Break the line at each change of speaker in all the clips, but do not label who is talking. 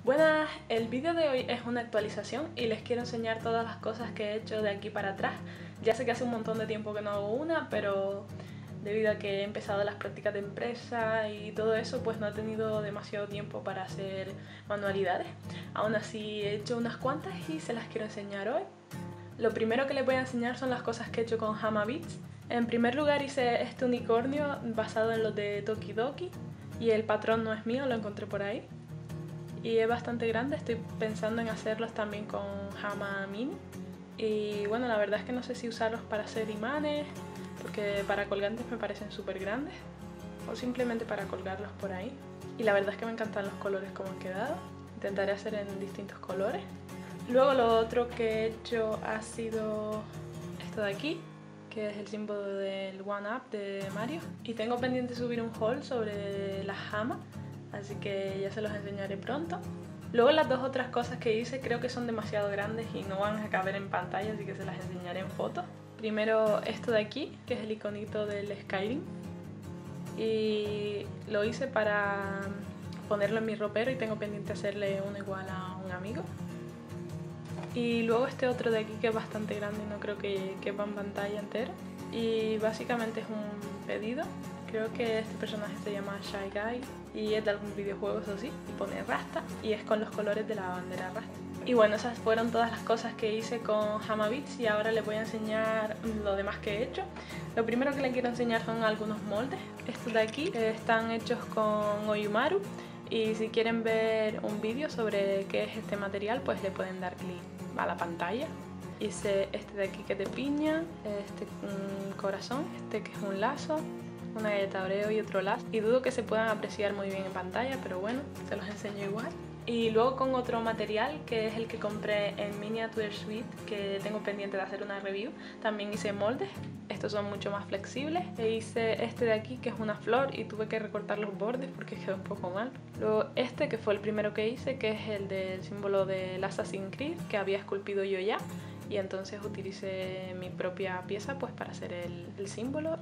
Buenas, el vídeo de hoy es una actualización y les quiero enseñar todas las cosas que he hecho de aquí para atrás. Ya sé que hace un montón de tiempo que no hago una, pero debido a que he empezado las prácticas de empresa y todo eso, pues no he tenido demasiado tiempo para hacer manualidades. Aún así he hecho unas cuantas y se las quiero enseñar hoy. Lo primero que les voy a enseñar son las cosas que he hecho con Hama Beats. En primer lugar hice este unicornio basado en los de Tokidoki y el patrón no es mío, lo encontré por ahí. Y es bastante grande, estoy pensando en hacerlos también con Hama Mini. Y bueno, la verdad es que no sé si usarlos para hacer imanes, porque para colgantes me parecen súper grandes, o simplemente para colgarlos por ahí. Y la verdad es que me encantan los colores como han quedado. Intentaré hacer en distintos colores. Luego lo otro que he hecho ha sido esto de aquí, que es el símbolo del One Up de Mario. Y tengo pendiente subir un haul sobre las Hama, así que ya se los enseñaré pronto. Luego las dos otras cosas que hice creo que son demasiado grandes y no van a caber en pantalla, así que se las enseñaré en fotos. Primero esto de aquí, que es el iconito del Skyrim, y lo hice para ponerlo en mi ropero y tengo pendiente hacerle uno igual a un amigo. Y luego este otro de aquí que es bastante grande y no creo que quepa en pantalla entera. Y básicamente es un pedido. Creo que este personaje se llama Shy Guy y es de algún videojuego, eso sí, y pone Rasta y es con los colores de la bandera Rasta. Y bueno, esas fueron todas las cosas que hice con Hama Beats y ahora les voy a enseñar lo demás que he hecho. Lo primero que les quiero enseñar son algunos moldes. Estos de aquí están hechos con Oyumaru y si quieren ver un vídeo sobre qué es este material, pues le pueden dar clic a la pantalla. Hice este de aquí que es de piña, este un corazón, este que es un lazo, una galleta Oreo y otro lazo. Y dudo que se puedan apreciar muy bien en pantalla, pero bueno, se los enseño igual. Y luego con otro material que es el que compré en Miniature Suite, que tengo pendiente de hacer una review, también hice moldes. Estos son mucho más flexibles. E hice este de aquí que es una flor y tuve que recortar los bordes porque quedó un poco mal. Luego este que fue el primero que hice, que es el del símbolo del Assassin's Creed, que había esculpido yo ya. Y entonces utilicé mi propia pieza pues para hacer el símbolo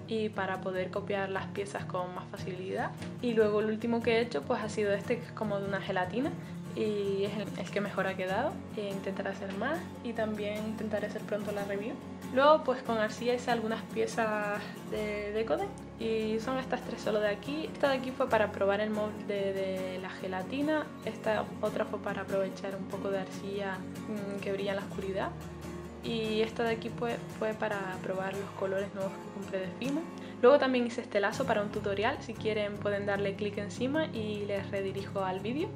y para poder copiar las piezas con más facilidad. Y luego el último que he hecho pues ha sido este, que es como de una gelatina y es el que mejor ha quedado. Intentaré hacer más y también intentaré hacer pronto la review. Luego pues con arcilla hice algunas piezas de Decode y son estas tres solo de aquí. Esta de aquí fue para probar el molde de la gelatina, esta otra fue para aprovechar un poco de arcilla que brilla en la oscuridad. Y esta de aquí fue para probar los colores nuevos que compré de Fimo. Luego también hice este lazo para un tutorial, si quieren pueden darle clic encima y les redirijo al vídeo.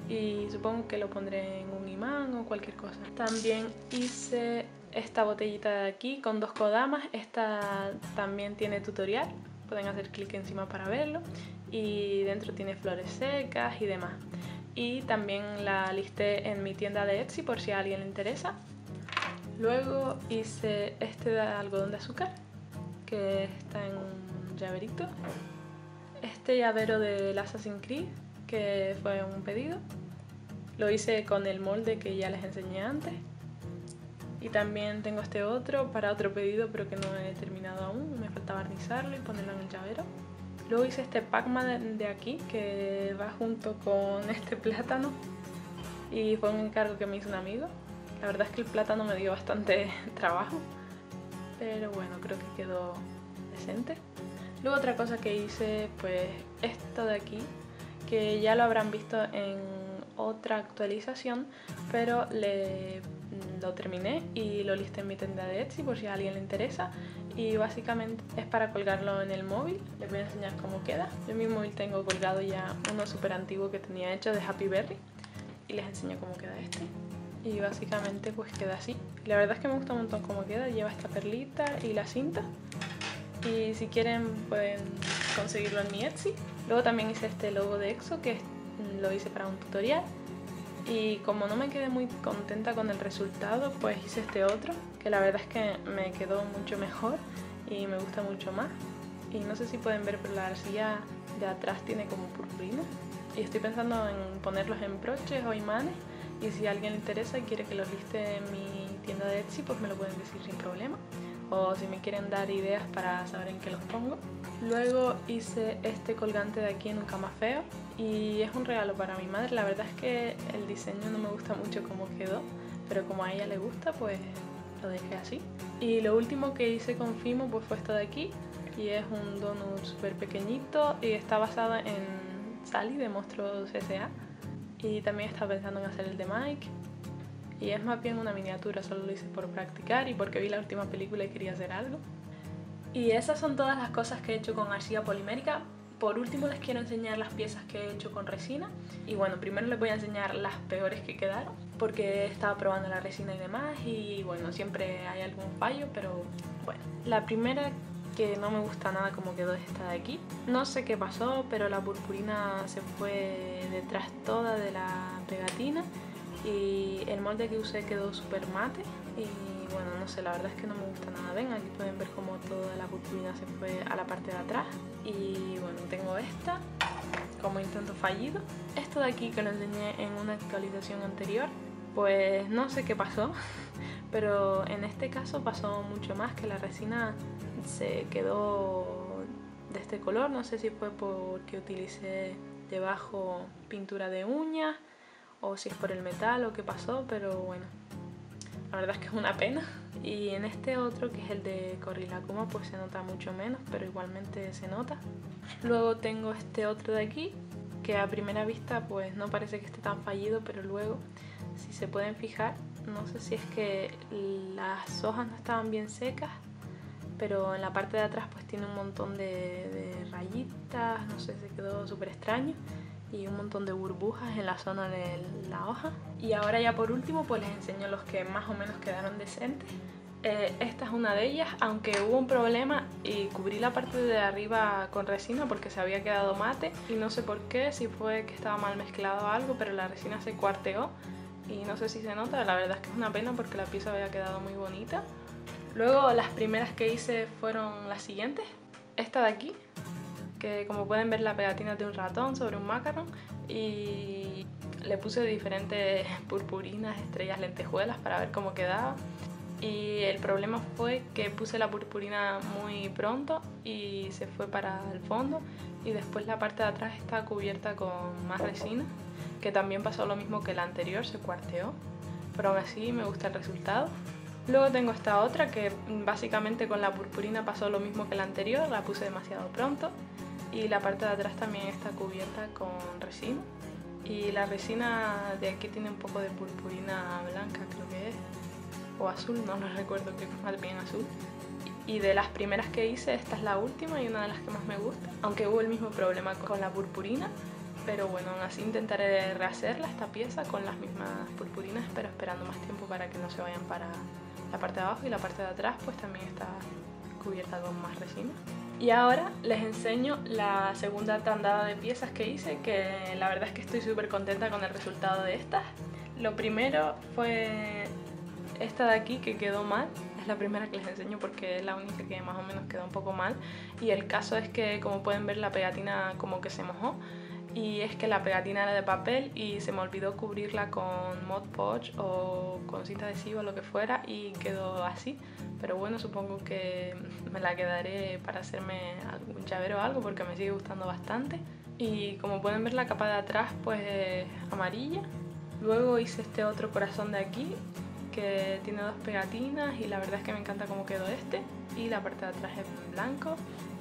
Y supongo que lo pondré en un imán o cualquier cosa. También hice esta botellita de aquí con dos kodamas, esta también tiene tutorial, pueden hacer clic encima para verlo. Y dentro tiene flores secas y demás. Y también la listé en mi tienda de Etsy por si a alguien le interesa. Luego hice este de algodón de azúcar, que está en un llaverito. Este llavero del Assassin's Creed, que fue un pedido. Lo hice con el molde que ya les enseñé antes. Y también tengo este otro para otro pedido, pero que no he terminado aún. Me falta barnizarlo y ponerlo en el llavero. Luego hice este Pac-Man de aquí, que va junto con este plátano. Y fue un encargo que me hizo un amigo. La verdad es que el plátano me dio bastante trabajo, pero bueno, creo que quedó decente. Luego otra cosa que hice, pues esto de aquí, que ya lo habrán visto en otra actualización, pero lo terminé y lo listé en mi tienda de Etsy por si a alguien le interesa. Y básicamente es para colgarlo en el móvil. Les voy a enseñar cómo queda. Yo en mi móvil tengo colgado ya uno súper antiguo que tenía hecho de Happy Berry y les enseño cómo queda este. Y básicamente pues queda así. La verdad es que me gusta un montón cómo queda, lleva esta perlita y la cinta. Y si quieren pueden conseguirlo en mi Etsy. Luego también hice este logo de EXO que lo hice para un tutorial. Y como no me quedé muy contenta con el resultado, pues hice este otro, que la verdad es que me quedó mucho mejor y me gusta mucho más. Y no sé si pueden ver, pero la arcilla de atrás tiene como purpurina. Y estoy pensando en ponerlos en broches o imanes. Y si a alguien le interesa y quiere que los liste en mi tienda de Etsy, pues me lo pueden decir sin problema. o si me quieren dar ideas para saber en qué los pongo. Luego hice este colgante de aquí en un camafeo y es un regalo para mi madre. La verdad es que el diseño no me gusta mucho cómo quedó, pero como a ella le gusta, pues lo dejé así. Y lo último que hice con Fimo pues fue esto de aquí, y es un donut súper pequeñito y está basado en Sally de Monstruos S.A. Y también estaba pensando en hacer el de Mike, y es más bien una miniatura, solo lo hice por practicar y porque vi la última película y quería hacer algo. Y esas son todas las cosas que he hecho con arcilla polimérica. Por último les quiero enseñar las piezas que he hecho con resina. Y bueno, primero les voy a enseñar las peores que quedaron, porque estaba probando la resina y demás, y bueno, siempre hay algún fallo, pero bueno. La primera que no me gusta nada como quedó es esta de aquí. No sé qué pasó, pero la purpurina se fue detrás toda de la pegatina y el molde que usé quedó súper mate. Y bueno, no sé, la verdad es que no me gusta nada. Ven, aquí pueden ver cómo toda la purpurina se fue a la parte de atrás. Y bueno, tengo esta como intento fallido. Esto de aquí que lo enseñé en una actualización anterior, pues no sé qué pasó, pero en este caso pasó mucho más, que la resina se quedó de este color. No sé si fue porque utilicé debajo pintura de uñas o si es por el metal o qué pasó, pero bueno, la verdad es que es una pena. Y en este otro, que es el de Corrilacuma, pues se nota mucho menos, pero igualmente se nota. Luego tengo este otro de aquí, que a primera vista pues no parece que esté tan fallido, pero luego, si se pueden fijar, no sé si es que las hojas no estaban bien secas, pero en la parte de atrás pues tiene un montón de rayitas, no sé, se quedó súper extraño, y un montón de burbujas en la zona de la hoja. Y ahora ya por último pues les enseño los que más o menos quedaron decentes. Esta es una de ellas, aunque hubo un problema y cubrí la parte de arriba con resina porque se había quedado mate y no sé por qué, si fue que estaba mal mezclado o algo, pero la resina se cuarteó y no sé si se nota. La verdad es que es una pena porque la pieza había quedado muy bonita. Luego las primeras que hice fueron las siguientes. Esta de aquí, que como pueden ver la pegatina de un ratón sobre un macaron, y le puse diferentes purpurinas, estrellas, lentejuelas para ver cómo quedaba. Y el problema fue que puse la purpurina muy pronto y se fue para el fondo, y después la parte de atrás está cubierta con más resina, que también pasó lo mismo que la anterior, se cuarteó, pero aún así me gusta el resultado. Luego tengo esta otra que básicamente con la purpurina pasó lo mismo que la anterior, la puse demasiado pronto y la parte de atrás también está cubierta con resina. Y la resina de aquí tiene un poco de purpurina blanca, creo que es, o azul, no lo recuerdo, creo que es más bien azul. Y de las primeras que hice, esta es la última y una de las que más me gusta, aunque hubo el mismo problema con la purpurina, pero bueno, aún así intentaré rehacerla, esta pieza, con las mismas purpurinas, pero esperando más tiempo para que no se vayan para la parte de abajo, y la parte de atrás pues también está cubierta con más resina. Y ahora les enseño la segunda tandada de piezas que hice, que la verdad es que estoy súper contenta con el resultado de estas. Lo primero fue esta de aquí, que quedó mal. Es la primera que les enseño porque es la única que más o menos quedó un poco mal, y el caso es que, como pueden ver, la pegatina como que se mojó, y es que la pegatina era de papel y se me olvidó cubrirla con Mod Podge o con cinta adhesiva o lo que fuera, y quedó así. Pero bueno, supongo que me la quedaré para hacerme algún llavero o algo, porque me sigue gustando bastante. Y como pueden ver, la capa de atrás pues es amarilla. Luego hice este otro corazón de aquí, que tiene dos pegatinas, y la verdad es que me encanta cómo quedó este, y la parte de atrás es blanco.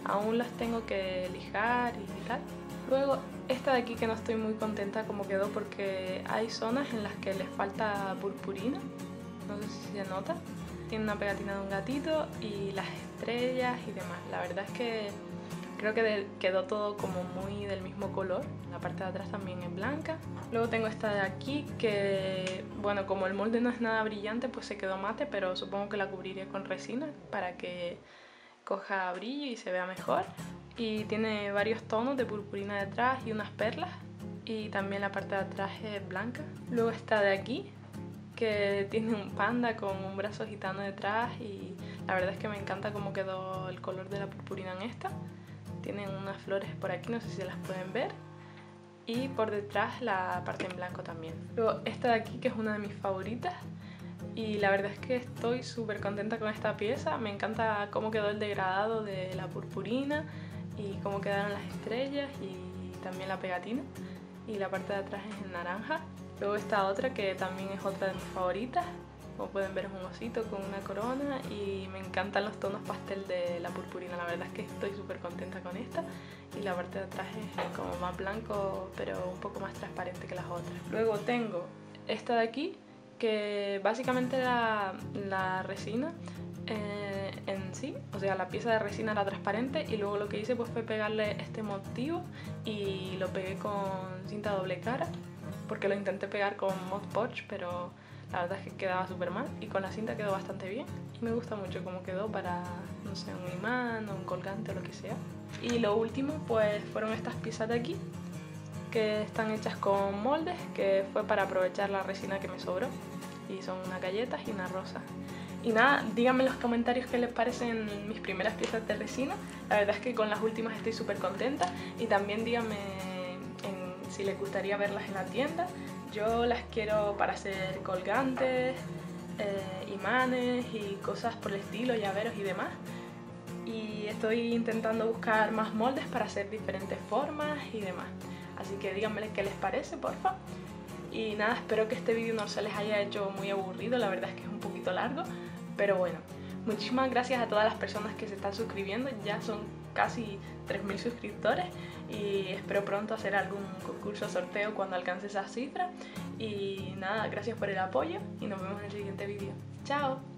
Aún las tengo que lijar y tal. Luego esta de aquí, que no estoy muy contenta como quedó porque hay zonas en las que les falta purpurina, no sé si se nota. Tiene una pegatina de un gatito y las estrellas y demás. La verdad es que creo que quedó todo como muy del mismo color. La parte de atrás también es blanca. Luego tengo esta de aquí que, bueno, como el molde no es nada brillante, pues se quedó mate, pero supongo que la cubriré con resina para que coja brillo y se vea mejor. Y tiene varios tonos de purpurina detrás y unas perlas, y también la parte de atrás es blanca. Luego esta de aquí, que tiene un panda con un brazo gitano detrás, y la verdad es que me encanta cómo quedó el color de la purpurina en esta. Tienen unas flores por aquí, no sé si las pueden ver, y por detrás la parte en blanco también. Luego esta de aquí, que es una de mis favoritas, Y la verdad es que estoy súper contenta con esta pieza. Me encanta cómo quedó el degradado de la purpurina y cómo quedaron las estrellas y también la pegatina. Y la parte de atrás es en naranja. Luego esta otra que también es otra de mis favoritas. Como pueden ver es un osito con una corona y me encantan los tonos pastel de la purpurina. La verdad es que estoy súper contenta con esta. Y la parte de atrás es como más blanco pero un poco más transparente que las otras. Luego tengo esta de aquí, que básicamente la resina en sí, o sea la pieza de resina era transparente y luego lo que hice pues fue pegarle este motivo y lo pegué con cinta doble cara porque lo intenté pegar con Mod Podge pero la verdad es que quedaba súper mal y con la cinta quedó bastante bien y me gusta mucho cómo quedó para, no sé, un imán o un colgante o lo que sea. Y lo último pues fueron estas piezas de aquí que están hechas con moldes, que fue para aprovechar la resina que me sobró y son unas galletas y una rosa. Y nada, díganme en los comentarios qué les parecen mis primeras piezas de resina. La verdad es que con las últimas estoy súper contenta y también díganme si les gustaría verlas en la tienda. Yo las quiero para hacer colgantes, imanes y cosas por el estilo, llaveros y demás. Y estoy intentando buscar más moldes para hacer diferentes formas y demás. Así que díganme qué les parece, porfa. Y nada, espero que este vídeo no se les haya hecho muy aburrido, la verdad es que es un poquito largo, pero bueno. Muchísimas gracias a todas las personas que se están suscribiendo, ya son casi 3000 suscriptores y espero pronto hacer algún concurso o sorteo cuando alcance esa cifra. Y nada, gracias por el apoyo y nos vemos en el siguiente vídeo. ¡Chao!